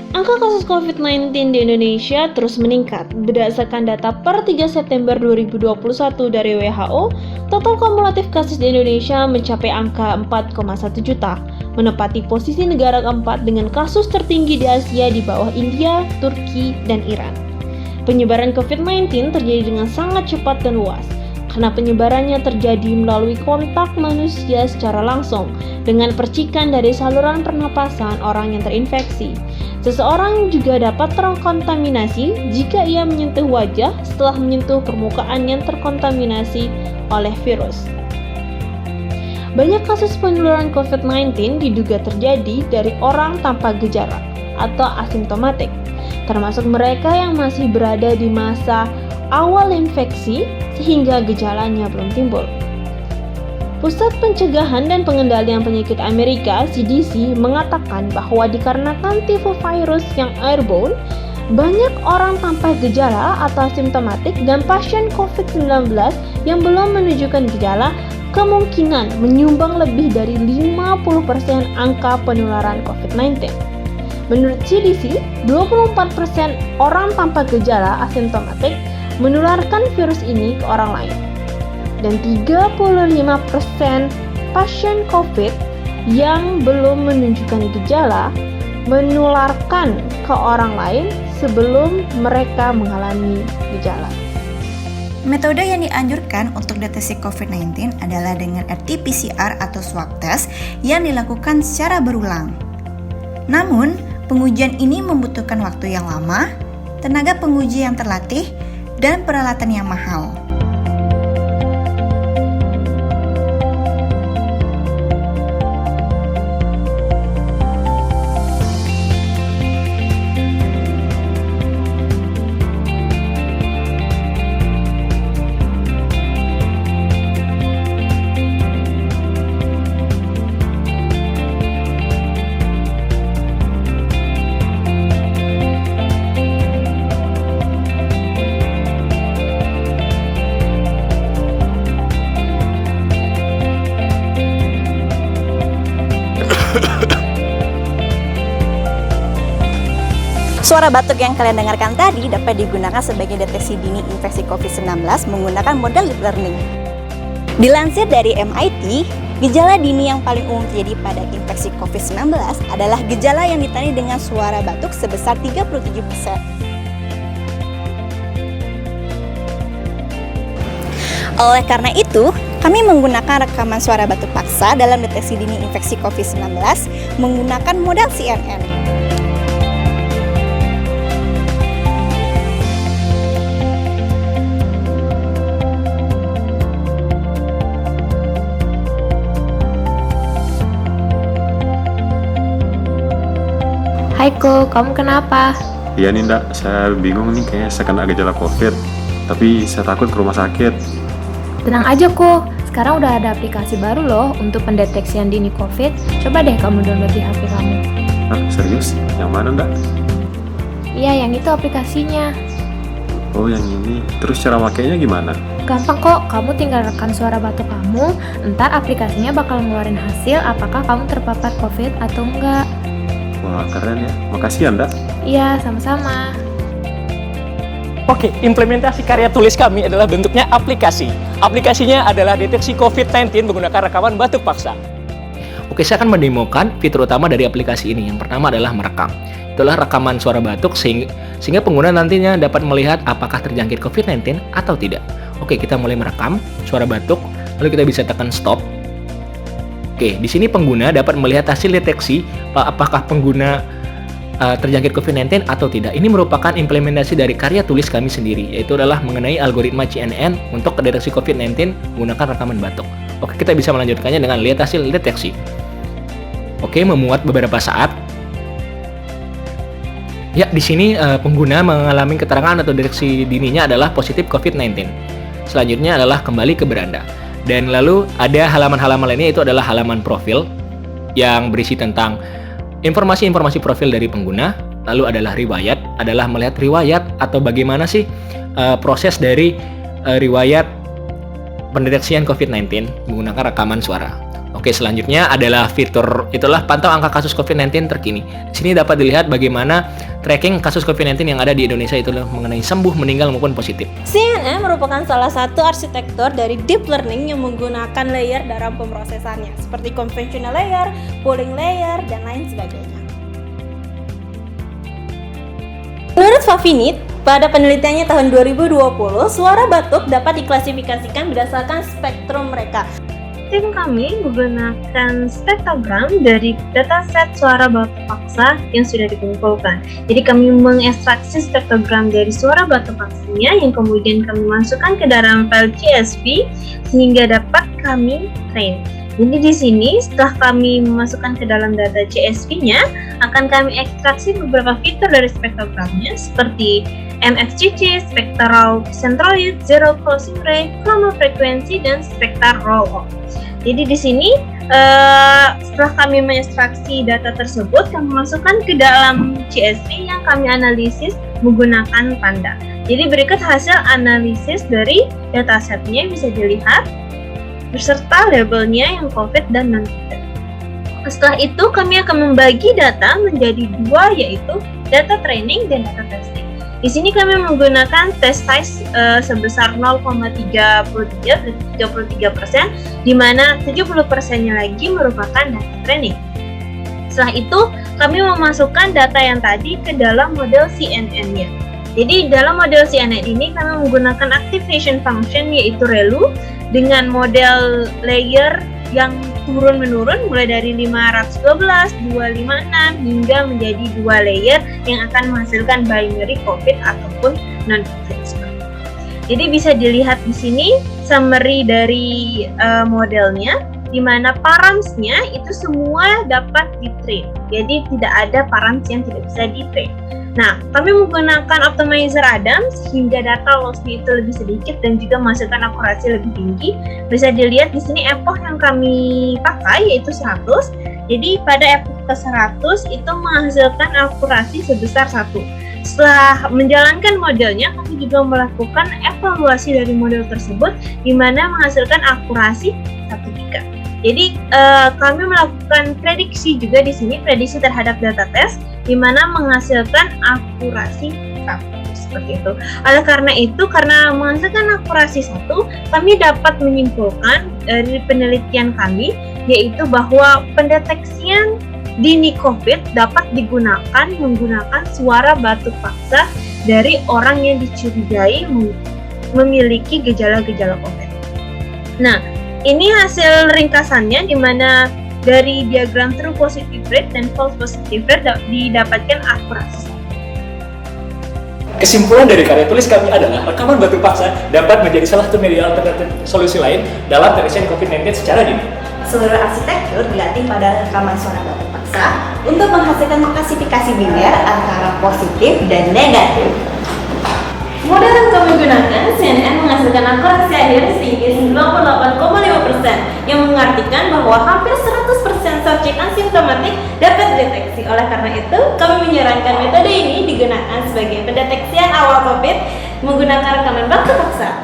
Angka kasus COVID-19 di Indonesia terus meningkat. Berdasarkan data per 3 September 2021 dari WHO, total kumulatif kasus di Indonesia mencapai angka 4,1 juta, menempati posisi negara keempat dengan kasus tertinggi di Asia di bawah India, Turki, dan Iran. Penyebaran COVID-19 terjadi dengan sangat cepat dan luas, karena penyebarannya terjadi melalui kontak manusia secara langsung dengan percikan dari saluran pernapasan orang yang terinfeksi. Seseorang juga dapat terkontaminasi jika ia menyentuh wajah setelah menyentuh permukaan yang terkontaminasi oleh virus. Banyak kasus penularan COVID-19 diduga terjadi dari orang tanpa gejala atau asimptomatik, termasuk mereka yang masih berada di masa awal infeksi sehingga gejalanya belum timbul. Pusat Pencegahan dan Pengendalian Penyakit Amerika (CDC) mengatakan bahwa dikarenakan tivovirus yang airborne, banyak orang tanpa gejala atau asimptomatik dan pasien COVID-19 yang belum menunjukkan gejala kemungkinan menyumbang lebih dari 50% angka penularan COVID-19. Menurut CDC, 24% orang tanpa gejala asimptomatik menularkan virus ini ke orang lain. Dan 35% pasien COVID yang belum menunjukkan gejala menularkan ke orang lain sebelum mereka mengalami gejala. Metode yang dianjurkan untuk deteksi COVID-19 adalah dengan RT-PCR atau swab test yang dilakukan secara berulang. Namun, pengujian ini membutuhkan waktu yang lama, tenaga penguji yang terlatih, dan peralatan yang mahal. Suara batuk yang kalian dengarkan tadi dapat digunakan sebagai deteksi dini infeksi COVID-19 menggunakan model deep learning. Dilansir dari MIT, gejala dini yang paling umum terjadi pada infeksi COVID-19 adalah gejala yang ditandai dengan suara batuk sebesar 37%. Oleh karena itu, kami menggunakan rekaman suara batuk paksa dalam deteksi dini infeksi COVID-19 menggunakan model CNN. Hai Ko, kamu kenapa? Iya nih Ndak, saya bingung nih kayaknya saya kena gejala COVID, tapi saya takut ke rumah sakit. Tenang aja Ko, sekarang udah ada aplikasi baru loh untuk pendeteksian dini COVID. Coba deh kamu download di HP kamu. Hah, serius? Yang mana Ndak? Iya, yang itu aplikasinya. Oh yang ini, terus cara makainya gimana? Gampang kok, kamu tinggal rekam suara batuk kamu, ntar aplikasinya bakal ngeluarin hasil apakah kamu terpapar COVID atau enggak. Wah keren ya, makasih ya Ndak. Iya, sama-sama. Oke, implementasi karya tulis kami adalah bentuknya aplikasi. Aplikasinya adalah deteksi COVID-19 menggunakan rekaman batuk paksa. Oke, saya akan mendemokan fitur utama dari aplikasi ini. Yang pertama adalah merekam. Itulah rekaman suara batuk sehingga pengguna nantinya dapat melihat apakah terjangkit COVID-19 atau tidak. Oke, kita mulai merekam suara batuk, lalu kita bisa tekan stop. Oke, di sini pengguna dapat melihat hasil deteksi apakah pengguna terjangkit COVID-19 atau tidak. Ini merupakan implementasi dari karya tulis kami sendiri, yaitu adalah mengenai algoritma CNN untuk deteksi COVID-19 menggunakan rekaman batuk. Oke, kita bisa melanjutkannya dengan lihat hasil deteksi. Oke, memuat beberapa saat. Ya, di sini pengguna mengalami keterangan atau deteksi dininya adalah positif COVID-19. Selanjutnya adalah kembali ke beranda. Dan lalu ada halaman-halaman lainnya, itu adalah halaman profil yang berisi tentang informasi-informasi profil dari pengguna. Lalu adalah riwayat, adalah melihat riwayat atau bagaimana sih proses dari riwayat pendeteksian COVID-19 menggunakan rekaman suara. Oke, selanjutnya adalah fitur itulah pantau angka kasus COVID-19 terkini. Di sini dapat dilihat bagaimana tracking kasus COVID-19 yang ada di Indonesia itu mengenai sembuh, meninggal maupun positif. CNN merupakan salah satu arsitektur dari deep learning yang menggunakan layer dalam pemrosesannya, seperti conventional layer, pooling layer, dan lain sebagainya. Menurut Favinit, pada penelitiannya tahun 2020, suara batuk dapat diklasifikasikan berdasarkan spektrum mereka. Tim kami menggunakan spektrogram dari dataset suara batuk paksa yang sudah dikumpulkan. Jadi kami mengekstraksi spektrogram dari suara batuk paksanya yang kemudian kami masukkan ke dalam file CSV sehingga dapat kami train. Jadi di sini setelah kami memasukkan ke dalam data CSV-nya, akan kami ekstraksi beberapa fitur dari spektrogramnya seperti MFCC, spectral centroid, zero closing rate, chroma frekuensi, dan spectral roll-off. Jadi di sini setelah kami mengekstraksi data tersebut, kami masukkan ke dalam CSV yang kami analisis menggunakan Panda. Jadi berikut hasil analisis dari datasetnya bisa dilihat beserta labelnya yang COVID dan non-COVID. Setelah itu kami akan membagi data menjadi dua, yaitu data training dan data testing. Di sini kami menggunakan test size sebesar 0,33%, di mana 70%-nya lagi merupakan data training. Setelah itu, kami memasukkan data yang tadi ke dalam model CNN-nya. Jadi dalam model CNN ini kami menggunakan activation function yaitu ReLU dengan model layer yang turun-menurun mulai dari 512, 256 hingga menjadi 2 layer yang akan menghasilkan binary COVID ataupun non-COVID. Jadi bisa dilihat di sini summary dari modelnya, di mana params-nya itu semua dapat di-train. Jadi tidak ada params yang tidak bisa di-train. Nah, kami menggunakan optimizer Adams sehingga data loss-nya itu lebih sedikit dan juga menghasilkan akurasi lebih tinggi. Bisa dilihat di sini epoch yang kami pakai yaitu 100. Jadi pada epoch ke-100 itu menghasilkan akurasi sebesar 1. Setelah menjalankan modelnya, kami juga melakukan evaluasi dari model tersebut di mana menghasilkan akurasi 1/3. Jadi kami melakukan prediksi juga di sini, prediksi terhadap data test di mana menghasilkan akurasi 1 seperti itu. Oleh karena itu, karena menghasilkan akurasi 1, kami dapat menyimpulkan dari penelitian kami yaitu bahwa pendeteksian dini COVID dapat digunakan menggunakan suara batuk paksa dari orang yang dicurigai memiliki gejala-gejala COVID. Nah, ini hasil ringkasannya di mana dari diagram true positive rate dan false positive rate didapatkan akurasi. Kesimpulan dari karya tulis kami adalah rekaman batuk paksa dapat menjadi salah satu media alternatif solusi lain dalam deteksi COVID-19 secara dini. Seluruh arsitektur dilatih pada rekaman suara batuk paksa untuk menghasilkan klasifikasi biner antara positif dan negatif. Model yang kami gunakan, CNN menghasilkan akurasi akhir setinggi 98,5%, yang mengartikan bahwa hampir 100% subjek asimptomatik dapat dideteksi. Oleh karena itu, kami menyarankan metode ini digunakan sebagai pendeteksian awal COVID menggunakan rekaman batuk paksa.